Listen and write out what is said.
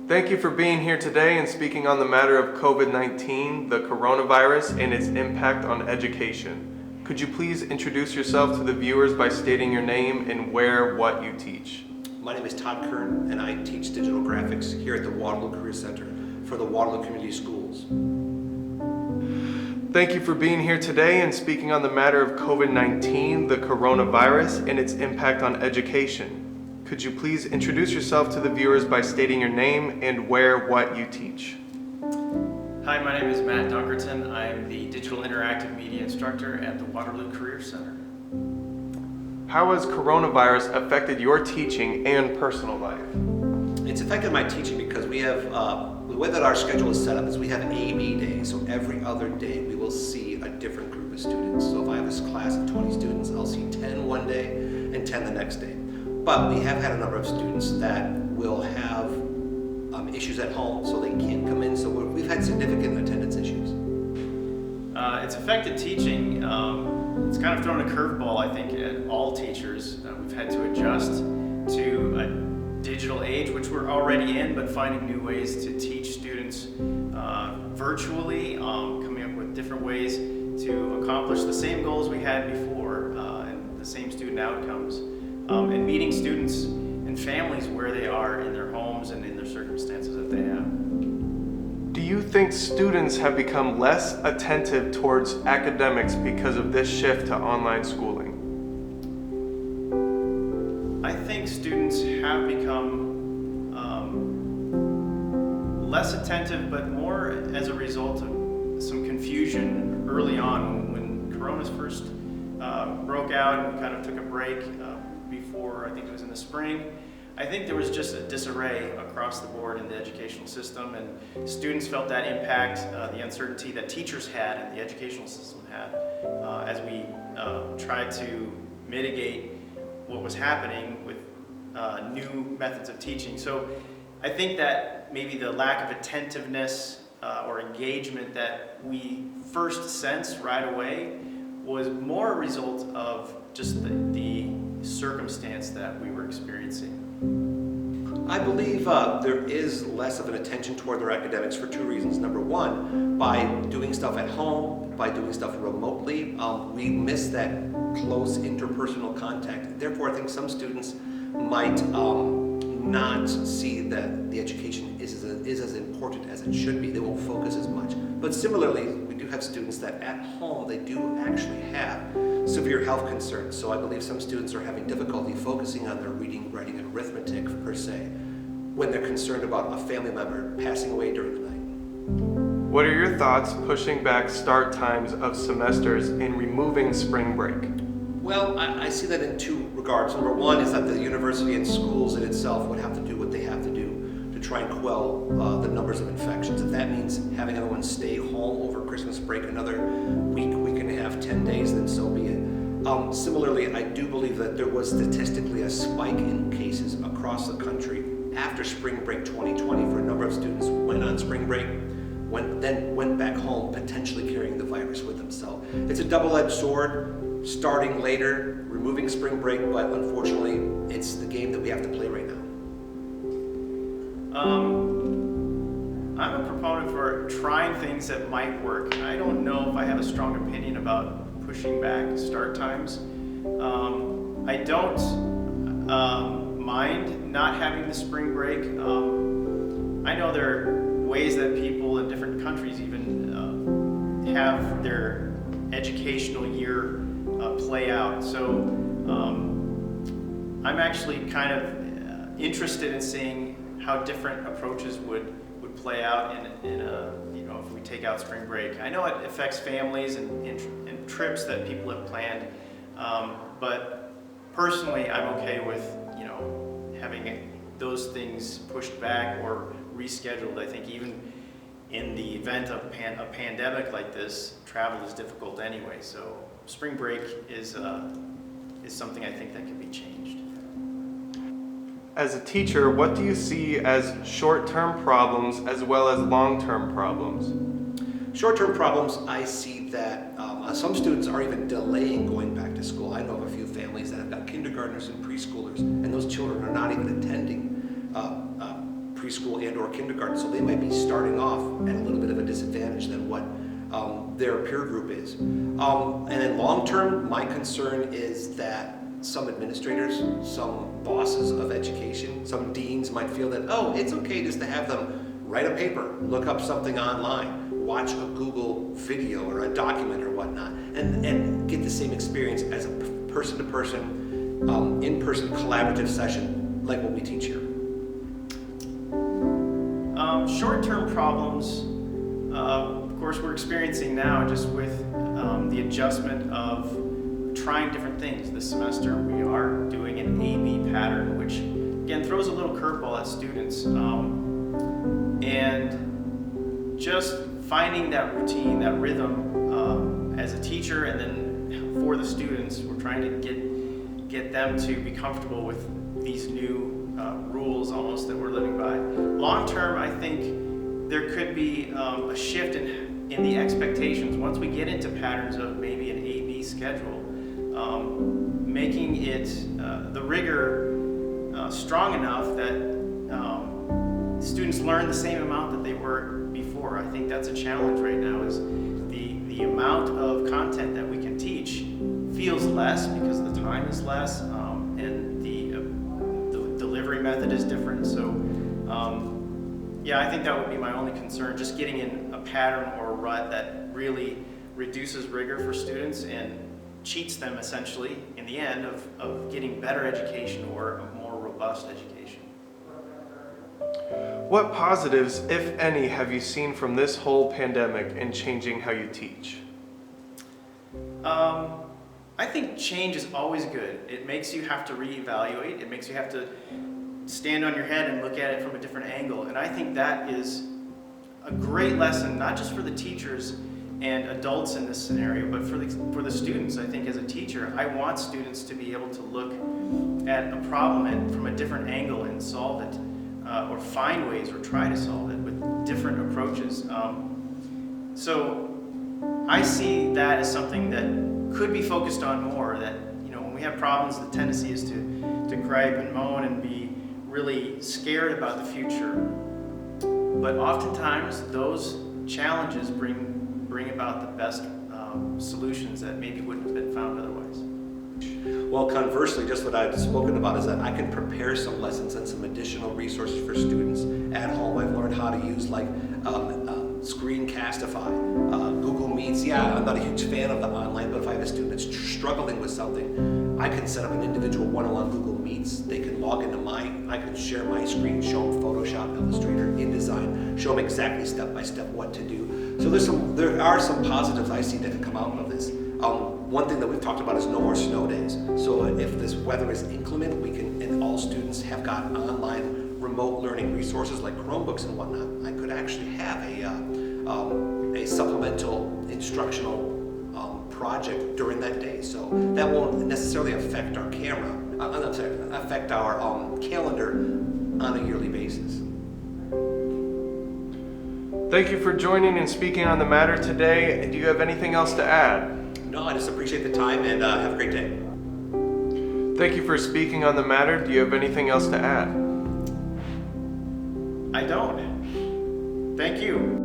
Thank you for being here today and speaking on the matter of COVID-19, the coronavirus, and its impact on education. Could you please introduce yourself to the viewers by stating your name and what you teach? My name is Todd Kern, and I teach digital graphics here at the Waterloo Career Center for the Waterloo Community Schools. Thank you for being here today and speaking on the matter of COVID-19, the coronavirus, and its impact on education. Could you please introduce yourself to the viewers by stating your name and what you teach? Hi, my name is Matt Dunkerton. I'm the Digital Interactive Media Instructor at the Waterloo Career Center. How has coronavirus affected your teaching and personal life? It's affected my teaching because we have, the way that our schedule is set up is we have AB days, so every other day we will see a different group of students. So if I have this class of 20 students, I'll see 10 one day and 10 the next day. But we have had a number of students that will have issues at home, so they can't come in, so we've had significant attendance issues. It's affected teaching. It's kind of thrown a curveball, I think, at all teachers. We've had to adjust to a digital age, which we're already in, but finding new ways to teach students virtually, coming up with different ways to accomplish the same goals we had before and the same student outcomes, and meeting students and families where they are in their homes and in their circumstances that they have. Do you think students have become less attentive towards academics because of this shift to online schooling? I think students have become less attentive, but more as a result of some confusion early on when Corona's first broke out and we kind of took a break before, I think it was in the spring. I think there was just a disarray across the board in the educational system, and students felt that impact, the uncertainty that teachers had and the educational system had as we tried to mitigate what was happening with new methods of teaching. So I think that maybe the lack of attentiveness or engagement that we first sensed right away was more a result of just the circumstance that we were experiencing. I believe there is less of an attention toward their academics for two reasons. Number one, by doing stuff at home, by doing stuff remotely, we miss that close interpersonal contact. Therefore, I think some students might not see that the education is as important as it should be. They won't focus as much. But similarly, we do have students that at home, they do actually have severe health concerns. So I believe some students are having difficulty focusing on their reading, writing, and arithmetic per se when they're concerned about a family member passing away during the night. What are your thoughts pushing back start times of semesters and removing spring break? Well, I see that in two regards. Number one is that the university and schools in itself would have to do what they have to do to try and quell the numbers of infections. If that means having everyone stay home over Christmas break another week, week and a half, 10 days, then so be it. Similarly, I do believe that there was statistically a spike in cases across the country after spring break 2020 for a number of students who went on spring break, then went back home potentially carrying the virus with them. So it's a double-edged sword. Starting later, removing spring break, but unfortunately, it's the game that we have to play right now. I'm a proponent for trying things that might work. I don't know if I have a strong opinion about pushing back start times. I don't mind not having the spring break. I know there are ways that people in different countries even have their educational year play out. So I'm actually kind of interested in seeing how different approaches would play out in a, if we take out spring break. I know it affects families and trips that people have planned, but personally I'm okay with having those things pushed back or rescheduled. I think even in the event of a pandemic like this, travel is difficult anyway, so spring break is something I think that can be changed. As a teacher, what do you see as short-term problems as well as long-term problems? Short-term problems, I see that some students are even delaying going back to school. I know of a few families that have got kindergartners and preschoolers, and those children are not even attending preschool and or kindergarten, so they might be starting off at a little bit of a disadvantage than what their peer group is. And then long term, my concern is that some administrators, some bosses of education, some deans might feel that, oh, it's okay just to have them write a paper, look up something online, watch a Google video or a document or whatnot, and get the same experience as a person-to-person, in-person collaborative session like what we teach here. Short-term problems, of course, we're experiencing now just with the adjustment of trying different things. This semester we are doing an A-B pattern, which again throws a little curveball at students. And just finding that routine, that rhythm as a teacher, and then for the students, we're trying to get them to be comfortable with these new rules almost that we're living by. Long term, I think there could be a shift in the expectations. Once we get into patterns of maybe an A-B schedule, making it the rigor strong enough that students learn the same amount that they were before. I think that's a challenge right now, is the amount of content that we can teach feels less because the time is less, and the delivery method is different. So yeah, I think that would be my only concern, just getting in a pattern or a rut that really reduces rigor for students and cheats them essentially in the end of getting better education or a more robust education. What positives, if any, have you seen from this whole pandemic in changing how you teach? I think change is always good. It makes you have to reevaluate. It makes you have to stand on your head and look at it from a different angle. And I think that is a great lesson, not just for the teachers and adults in this scenario, but for the students. I think as a teacher, I want students to be able to look at a problem from a different angle and solve it, or find ways or try to solve it with different approaches. So I see that as something that could be focused on more, that, you know, when we have problems, the tendency is to gripe and moan and be really scared about the future. But oftentimes those challenges bring about the best solutions that maybe wouldn't have been found otherwise. Well, conversely, just what I've spoken about is that I can prepare some lessons and some additional resources for students at home. I've learned how to use Screencastify, Google Meets. Yeah, I'm not a huge fan of the online, but if I have a student that's struggling with something, I can set up an individual one-on-one Google Meets. They can log into I can share my screen, show them Photoshop, Illustrator, InDesign, show them exactly step-by-step what to do. So there are some positives I see that can come out of this. One thing that we've talked about is no more snow days. So if this weather is inclement, and all students have got online remote learning resources like Chromebooks and whatnot, I could actually have a supplemental instructional project during that day. So that won't necessarily affect our affect our calendar on a yearly basis. Thank you for joining and speaking on the matter today. Do you have anything else to add? No, I just appreciate the time, and have a great day. Thank you for speaking on the matter. Do you have anything else to add? I don't. Thank you.